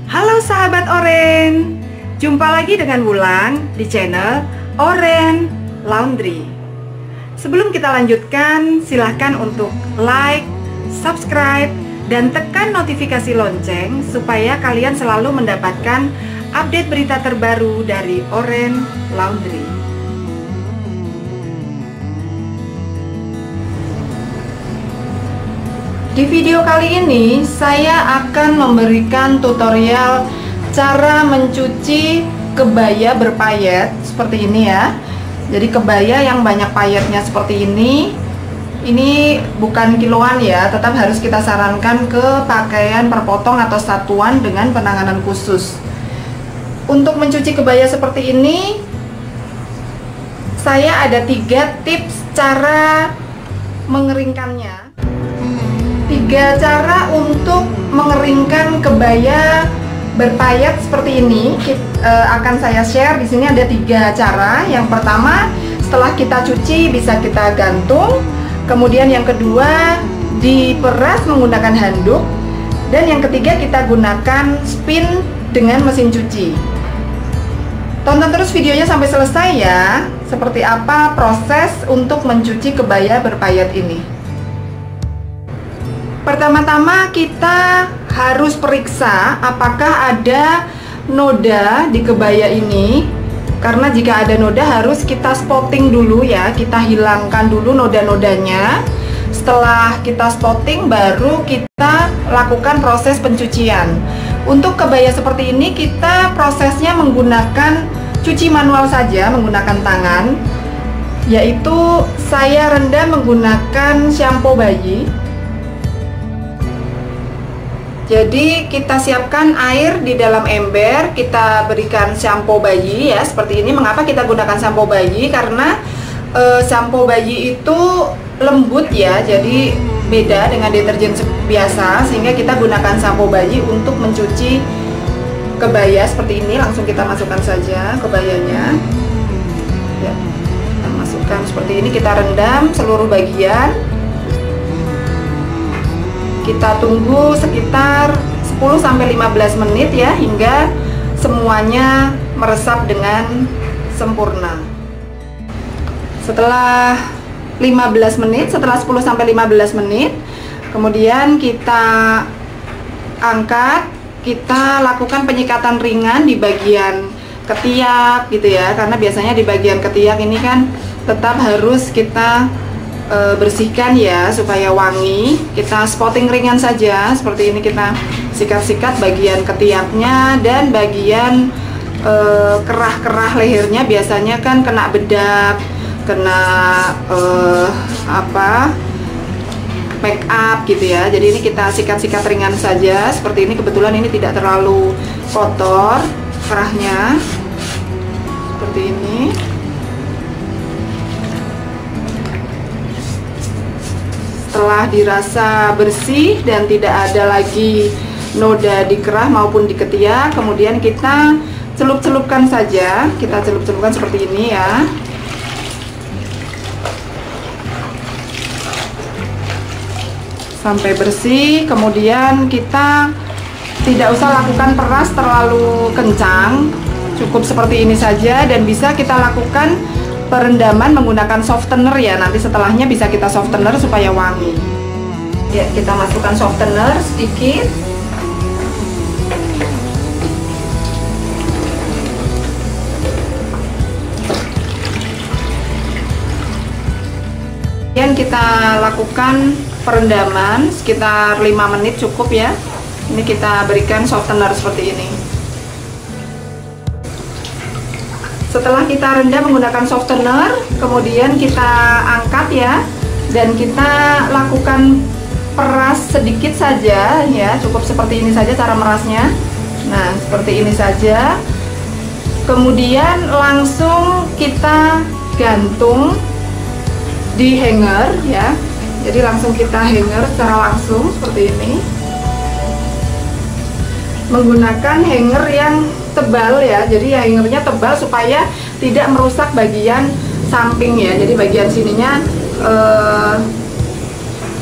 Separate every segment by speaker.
Speaker 1: Halo sahabat Oren, jumpa lagi dengan Wulan di channel Oren Laundry. Sebelum kita lanjutkan, silahkan untuk like, subscribe, dan tekan notifikasi lonceng supaya kalian selalu mendapatkan update berita terbaru dari Oren Laundry. Di video kali ini saya akan memberikan tutorial cara mencuci kebaya berpayet seperti ini ya. Jadi kebaya yang banyak payetnya seperti ini bukan kiloan ya, tetap harus kita sarankan ke pakaian perpotong atau satuan dengan penanganan khusus. Untuk mencuci kebaya seperti ini, saya ada 3 tips cara mengeringkannya. 3 cara untuk mengeringkan kebaya berpayet seperti ini akan saya share. Di sini ada 3 cara. Yang pertama, setelah kita cuci bisa kita gantung. Kemudian yang kedua, diperas menggunakan handuk. Dan yang ketiga, kita gunakan spin dengan mesin cuci. Tonton terus videonya sampai selesai ya. Seperti apa proses untuk mencuci kebaya berpayet ini. Pertama-tama kita harus periksa apakah ada noda di kebaya ini. Karena jika ada noda harus kita spotting dulu ya, kita hilangkan dulu noda-nodanya. Setelah kita spotting baru kita lakukan proses pencucian. Untuk kebaya seperti ini kita prosesnya menggunakan cuci manual saja, menggunakan tangan. Yaitu saya rendam menggunakan shampoo bayi. Jadi kita siapkan air di dalam ember, kita berikan shampoo bayi ya seperti ini. Mengapa kita gunakan shampoo bayi? Karena shampoo bayi itu lembut ya, jadi beda dengan deterjen biasa, sehingga kita gunakan shampoo bayi untuk mencuci kebaya seperti ini. Langsung kita masukkan saja kebayanya ya, kita masukkan seperti ini, kita rendam seluruh bagian. Kita tunggu sekitar 10-15 menit ya, hingga semuanya meresap dengan sempurna. Setelah 15 menit, setelah 10-15 menit, kemudian kita angkat, kita lakukan penyikatan ringan di bagian ketiak gitu ya, karena biasanya di bagian ketiak ini kan tetap harus kita bersihkan ya supaya wangi. Kita spotting ringan saja seperti ini, kita sikat-sikat bagian ketiaknya dan bagian kerah-kerah lehernya. Biasanya kan kena bedak, kena make up gitu ya. Jadi ini kita sikat-sikat ringan saja seperti ini. Kebetulan ini tidak terlalu kotor kerahnya seperti ini. Setelah dirasa bersih dan tidak ada lagi noda di kerah maupun di ketiak, kemudian kita celup-celupkan saja. Kita celup-celupkan seperti ini ya. Sampai bersih. Kemudian kita tidak usah lakukan peras terlalu kencang, cukup seperti ini saja, dan bisa kita lakukan perendaman menggunakan softener ya. Nanti setelahnya bisa kita softener supaya wangi ya. Kita masukkan softener sedikit. Kemudian kita lakukan perendaman sekitar 5 menit cukup ya. Ini kita berikan softener seperti ini. Setelah kita rendam menggunakan softener, kemudian kita angkat ya, dan kita lakukan peras sedikit saja ya, cukup seperti ini saja cara merasnya. Nah, seperti ini saja. Kemudian langsung kita gantung di hanger ya. Jadi langsung kita hanger secara langsung seperti ini. Menggunakan hanger yang tebal ya, jadi hangernya tebal supaya tidak merusak bagian samping ya. Jadi bagian sininya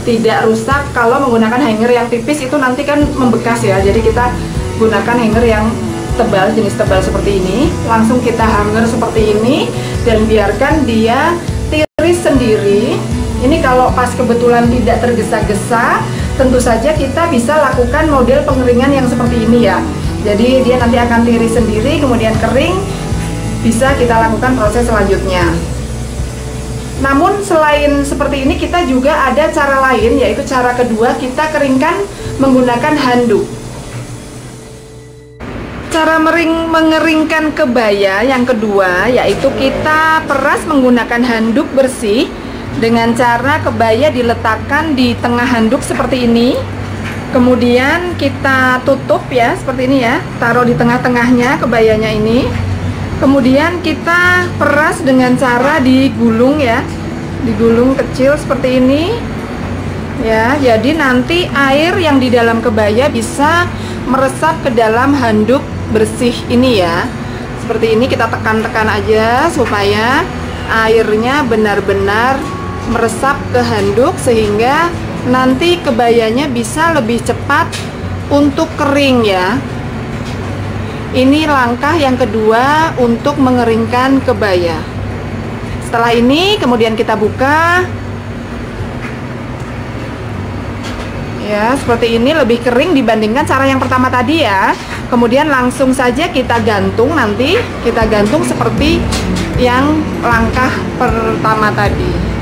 Speaker 1: tidak rusak. Kalau menggunakan hanger yang tipis itu nanti kan membekas ya. Jadi kita gunakan hanger yang tebal, jenis tebal seperti ini. Langsung kita hanger seperti ini dan biarkan dia tiris sendiri. Ini kalau pas kebetulan tidak tergesa-gesa, tentu saja kita bisa lakukan model pengeringan yang seperti ini ya. Jadi dia nanti akan tiris sendiri, kemudian kering, bisa kita lakukan proses selanjutnya. Namun selain seperti ini, kita juga ada cara lain, yaitu cara kedua, kita keringkan menggunakan handuk. Cara mengeringkan kebaya yang kedua, yaitu kita peras menggunakan handuk bersih dengan cara kebaya diletakkan di tengah handuk seperti ini. Kemudian kita tutup ya, seperti ini ya, taruh di tengah-tengahnya kebayanya ini. Kemudian kita peras dengan cara digulung ya, digulung kecil seperti ini ya. Jadi nanti air yang di dalam kebaya bisa meresap ke dalam handuk bersih ini ya. Seperti ini kita tekan-tekan aja supaya airnya benar-benar meresap ke handuk sehingga nanti kebayanya bisa lebih cepat untuk kering ya. Ini langkah yang kedua untuk mengeringkan kebaya. Setelah ini kemudian kita buka. Ya, seperti ini lebih kering dibandingkan cara yang pertama tadi ya. Kemudian langsung saja kita gantung, nanti kita gantung seperti yang langkah pertama tadi.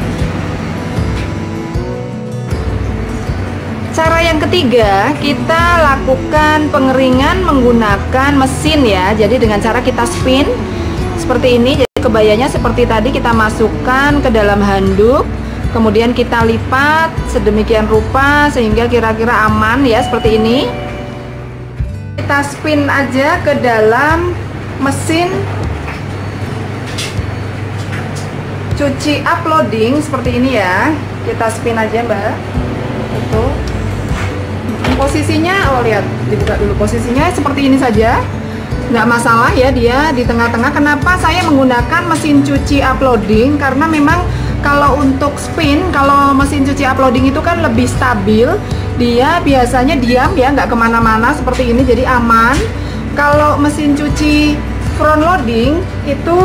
Speaker 1: Cara yang ketiga, kita lakukan pengeringan menggunakan mesin ya. Jadi dengan cara kita spin seperti ini. Jadi kebayanya seperti tadi kita masukkan ke dalam handuk, kemudian kita lipat sedemikian rupa sehingga kira-kira aman ya, seperti ini. Kita spin aja ke dalam mesin cuci uploading seperti ini ya. Kita spin aja Mbak. Itu posisinya, oh lihat, dibuka dulu posisinya seperti ini saja, nggak masalah ya, dia di tengah-tengah. Kenapa saya menggunakan mesin cuci uploading? Karena memang kalau untuk spin, kalau mesin cuci uploading itu kan lebih stabil, dia biasanya diam ya, nggak kemana-mana seperti ini, jadi aman. Kalau mesin cuci front loading itu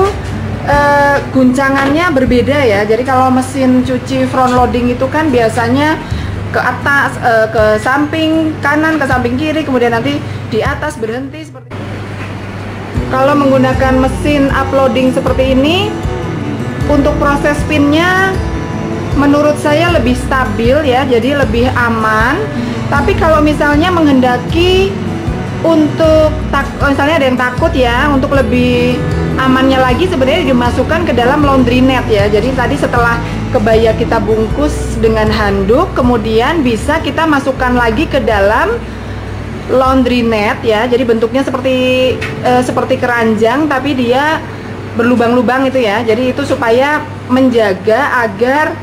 Speaker 1: guncangannya berbeda ya. Jadi kalau mesin cuci front loading itu kan biasanya ke atas, ke samping kanan, ke samping kiri, kemudian nanti di atas berhenti seperti ini. Kalau menggunakan mesin uploading seperti ini, untuk proses spinnya menurut saya lebih stabil ya, jadi lebih aman. Tapi kalau misalnya menghendaki untuk misalnya ada yang takut ya, untuk lebih amannya lagi sebenarnya dimasukkan ke dalam laundry net ya. Jadi tadi setelah kebaya kita bungkus dengan handuk, kemudian bisa kita masukkan lagi ke dalam laundry net ya. Jadi bentuknya seperti keranjang tapi dia berlubang-lubang itu ya. Jadi itu supaya menjaga agar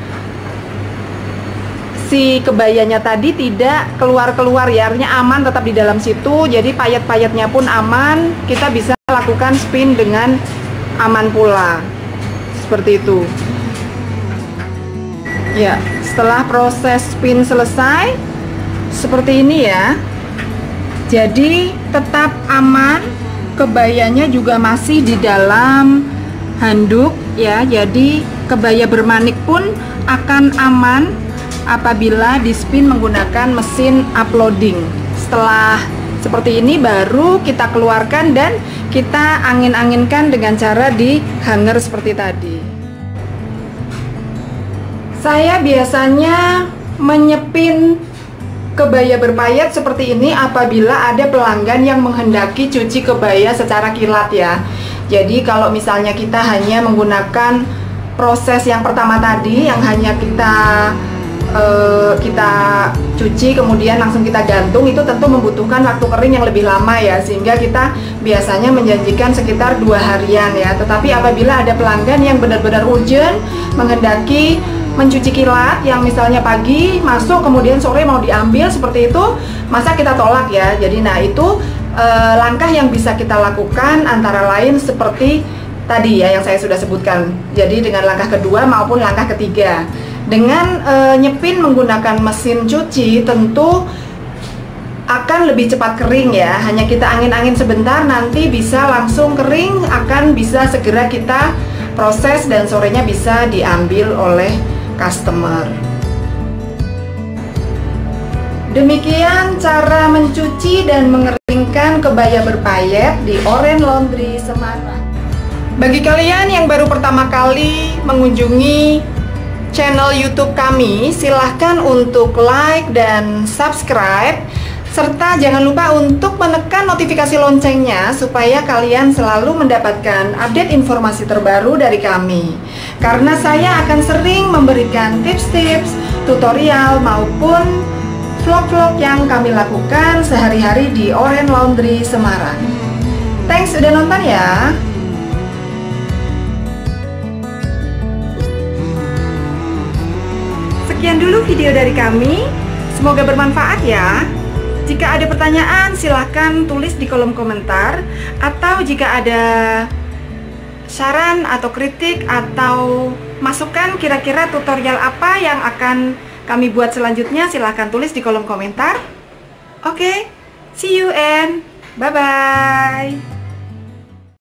Speaker 1: si kebayanya tadi tidak keluar-keluar ya, artinya aman tetap di dalam situ. Jadi payet-payetnya pun aman, kita bisa lakukan spin dengan aman pula. Seperti itu. Ya, setelah proses spin selesai seperti ini ya. Jadi tetap aman, kebayanya juga masih di dalam handuk ya. Jadi kebaya bermanik pun akan aman apabila di-spin menggunakan mesin uploading. Setelah seperti ini baru kita keluarkan dan kita angin-anginkan dengan cara di hanger seperti tadi. Saya biasanya menyepin kebaya berpayet seperti ini apabila ada pelanggan yang menghendaki cuci kebaya secara kilat ya. Jadi kalau misalnya kita hanya menggunakan proses yang pertama tadi, yang hanya kita cuci kemudian langsung kita gantung, itu tentu membutuhkan waktu kering yang lebih lama ya, sehingga kita biasanya menjanjikan sekitar 2 harian ya. Tetapi apabila ada pelanggan yang benar-benar urgent menghendaki mencuci kilat, yang misalnya pagi masuk kemudian sore mau diambil seperti itu, masa kita tolak ya. Jadi nah itu langkah yang bisa kita lakukan antara lain seperti tadi ya yang saya sudah sebutkan. Jadi dengan langkah kedua maupun langkah ketiga. Dengan nyepin menggunakan mesin cuci, tentu akan lebih cepat kering ya. Hanya kita angin-angin sebentar, nanti bisa langsung kering, akan bisa segera kita proses dan sorenya bisa diambil oleh customer. Demikian cara mencuci dan mengeringkan kebaya berpayet di Orange Laundry Semarang. Bagi kalian yang baru pertama kali mengunjungi channel YouTube kami, silahkan untuk like dan subscribe, serta jangan lupa untuk menekan notifikasi loncengnya supaya kalian selalu mendapatkan update informasi terbaru dari kami. Karena saya akan sering memberikan tips-tips, tutorial maupun vlog-vlog yang kami lakukan sehari-hari di Orange Laundry Semarang. Thanks udah nonton ya. Sekian dulu video dari kami. Semoga bermanfaat ya. Jika ada pertanyaan, silahkan tulis di kolom komentar. Atau jika ada saran atau kritik atau masukan kira-kira tutorial apa yang akan kami buat selanjutnya, silahkan tulis di kolom komentar. Oke, see you and bye-bye.